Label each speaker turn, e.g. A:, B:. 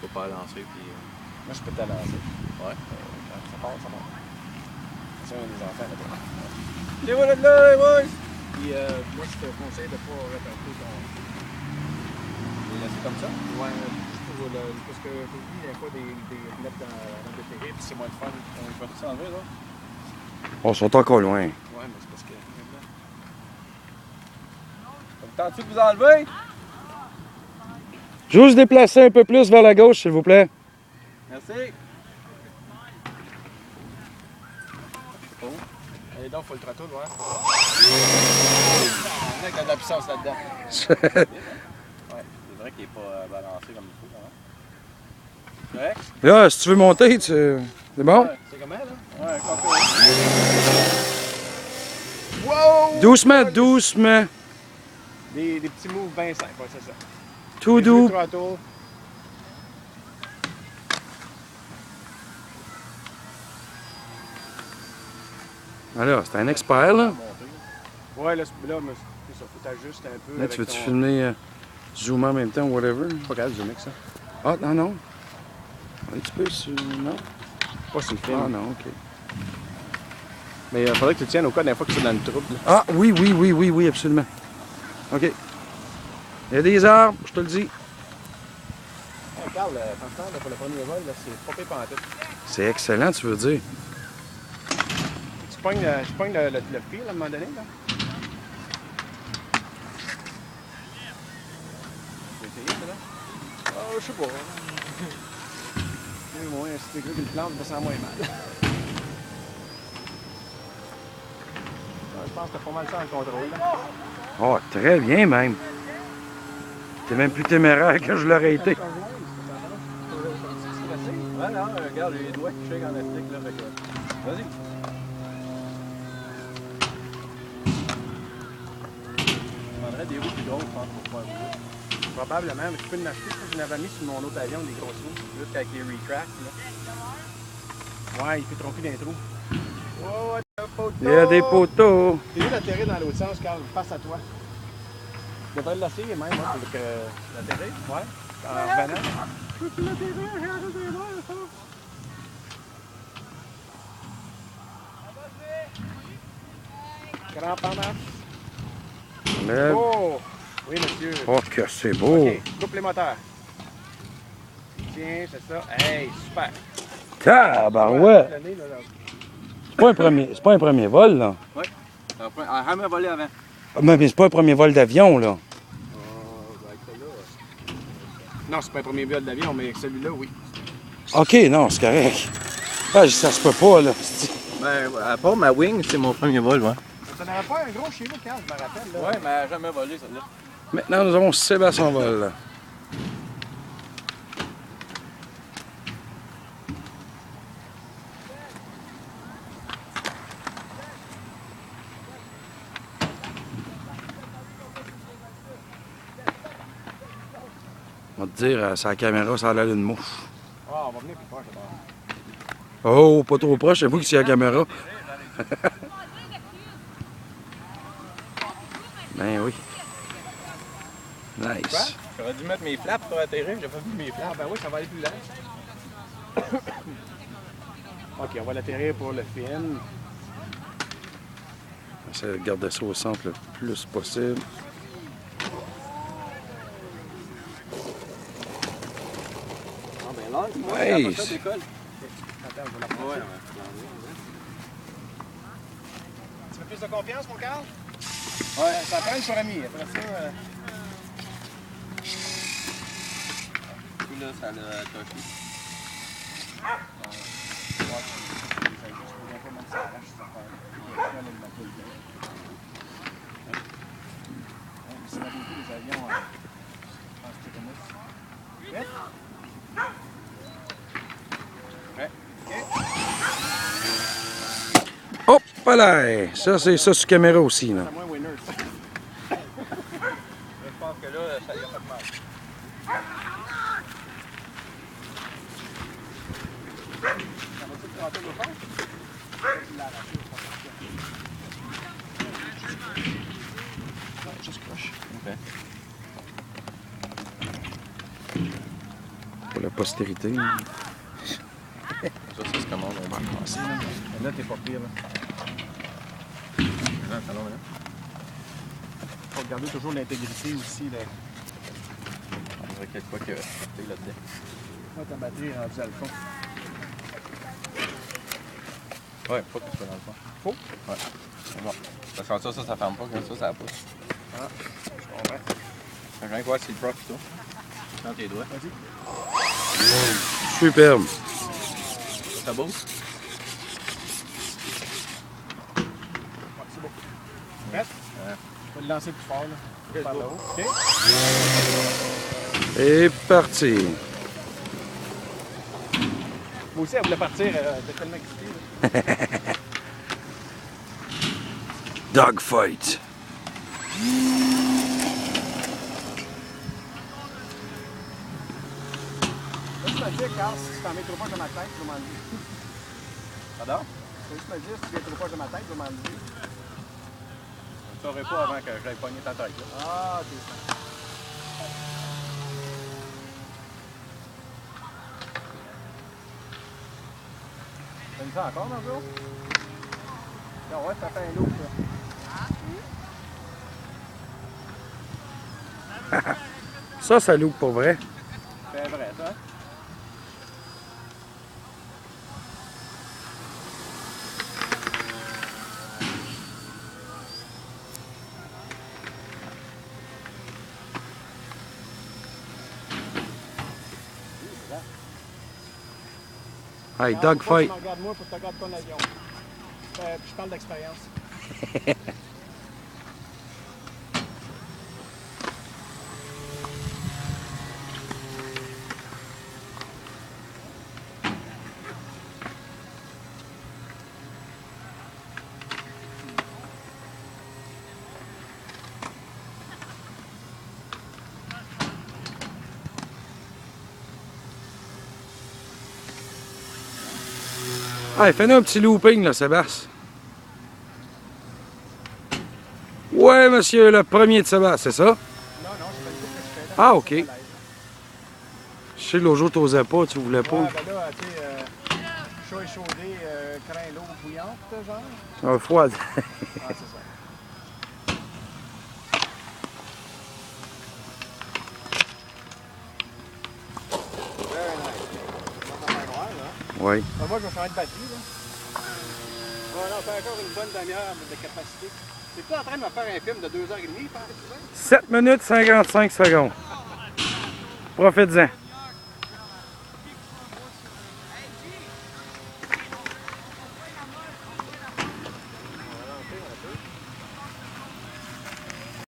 A: Faut pas lancer, puis...
B: Moi, je peux te lancer.
A: Ouais.
B: Ça part, ça part. C'est un des enfants là-bas. Les voilà de là, les boys! Puis moi, je te conseille de ne pas répartir ton... Les laisser comme ça? Ouais, parce que lui, il y a pas des mettre dans le terrain, puis c'est moins de fun. On va tout s'enlever, là.
C: On sont encore loin.
B: Ouais, mais c'est parce que... Tentez de vous enlever?
C: Juste déplacer un peu plus vers la gauche, s'il vous plaît.
B: Merci. Oh. Allez donc, faut le trottoir, ouais. Il y a de la puissance là-dedans.
A: Ouais, c'est vrai qu'il n'est pas balancé comme il faut, hein. Correct?
C: Là, si tu veux monter, c'est bon?
B: Ouais, c'est comment, là? Ouais, wow!
C: Doucement, doucement.
B: Des petits moves bien simples, ouais, c'est ça.
C: Tout doux.
B: Throttle.
C: Alors, c'est un expert, là.
B: Ouais, là, mais c'est ça, faut t'ajuster un peu.
C: Là, tu veux-tu filmer, zoomer en même temps, whatever?
B: Pas grave, zoomer que ça.
C: Ah, non, non. Un petit peu sur... Non?
B: Pas sur le film.
C: Ah, non, OK.
B: Mais il faudrait que tu tiennes au cas d'un fois que c'est dans le trouble.
C: Ah, oui, oui, oui, oui, oui, absolument. OK. Il y a des arbres, je te le dis.
B: Hey, Carl, franchement, pour le premier vol, c'est pas pire pantoute.
C: C'est excellent, tu veux dire.
B: Tu pognes le fil à un moment donné, là? Tu veux essayer, ça, là? Ah, je sais pas. Moi, si t'es gros qu'une plante, je me sens moins mal. Je pense que t'as pas mal ça en contrôle, là.
C: Oh, très bien, même. T'es même plus téméraire que je l'aurais été.
B: Ouais, non, regarde, les doigts qui shake en élastique, là, fait que... Vas-y. Je prendrais des roues plus grosses, je pense, pour faire rouler. Probablement, mais tu peux l'acheter. Je n'avais mis sur mon autre avion des grosses roues, juste avec les retracts, là. Ouais, il peut tromper dans les trous. Oh,
C: Il y a des poteaux.
B: T'es mieux d'atterrir dans l'autre sens, Carl, face à toi. Tu devrais l'essayer même, hein, pour que... L'atterrir? Ouais. En revenant. Peux-tu l'atterrir? J'ai arrêté des verres, ça. Grand en masse.
C: Mais...
B: Oh! Oui, monsieur.
C: Oh, que c'est beau.
B: OK, coupe les moteurs. Tiens, c'est ça. Hey, super.
C: Tabarouette. C'est pas un premier vol, là.
A: Oui. Un jamais volé avant.
C: Mais c'est pas un premier vol d'avion, là.
B: Non, c'est pas un premier vol d'avion, mais celui-là, oui.
C: OK, non, c'est correct. Ah, ça se peut pas, là.
A: Ben, à part ma wing, c'est mon premier vol, ouais.
B: Ça n'avait pas un gros chez nous, Carl, je me rappelle. Là.
A: Ouais, mais elle n'a jamais volé, celle-là.
C: Maintenant, nous avons Sébastien Vol, là. On va te dire, sa caméra, ça a l'air d'une mouche.
B: Ah, on va venir plus proche,
C: Oh, pas trop proche, c'est vous qui c'est la caméra. Ben oui. Nice.
A: J'aurais dû mettre mes flaps pour atterrir, j'ai pas vu mes flaps.
B: Ah, ben oui, ça va aller plus lent. OK, on va l'atterrir pour le film.
C: J'essaie de garder ça au centre le plus possible.
B: Ah, ben là,
C: Nice.
B: ça décolle. Attends, je vais la prendre. Ouais, tu veux plus de confiance, mon Carl? Ouais, ça prend une ami. Après ça...
A: Tout là, ça l'a touché.
C: Hop là! Ça, c'est ça sur caméra aussi, là.
B: C'est moins winner, ça.
A: Je pense que là, ça y a pas de mal.
B: Ça va-tu te rentrer au fond? Tu l'as arraché, je pense. Juste croche.
A: OK.
C: pour la postérité.
A: Ça, c'est comment on va commencer.
B: Là, t'es pas pire. Là. Faut regarder toujours l'intégrité aussi. Là.
A: On dirait qu'il y a de quoi que là-dedans.
B: Moi, ta batterie est rendue à le fond.
A: Ouais, faut que tu sois dans le fond.
B: Faut?
A: Ouais. C'est bon. Parce que ça ferme pas, comme ça pousse.
B: Ah, je comprends.
A: Rien que voir si le prof plutôt. Dans tes doigts.
B: Vas-y.
C: Superbe.
A: Ça bouge?
B: Ouais, c'est bon. Prête?
A: Ouais.
B: Je vais le lancer plus fort. Là. Par là-haut. OK?
C: Et parti.
B: Moi aussi, elle voulait partir. Elle était tellement excitée.
C: Dogfight.
B: Là, tu me dis, Carl, si tu t'en mets trop proche de ma tête, tu vas m'enlever.
A: Pardon?
B: Tu me dis, si tu viens trop proche de ma tête, tu vas m'enlever.
A: Je ne saurais pas avant que j'aille pogner ta tête. Là.
B: Ah, OK. T'as mis ça encore, Marjo? Non, ouais, ça fait un loop, là.
C: Ça loupe pour vrai.
A: C'est vrai, ça?
C: Hey, dogfight.
B: Regarde-moi pour que tu regardes ton avion. Puis je parle d'expérience.
C: Hey, fais-nous un petit looping, là, Sébastien. Ouais, monsieur, le premier de Sébastien, c'est ça?
B: Non, c'est pas le coup que je fais là.
C: Ah, OK. Je sais que l'autre jour, t'osais pas, tu voulais pas.
B: Ouais, ben là, tu sais, chaud échaudé, craint l'eau bouillante, genre.
C: Un froid.
B: Ah, c'est ça. Very nice. Ça va faire noir, là.
C: Oui.
B: Ben, moi, je vais changer de batterie, là. Ouais, non, t'as encore une bonne demi-heure de capacité. T'es-tu en train de me faire un film de 2h30, par exemple?
C: 7 minutes 55 secondes. Profites-en.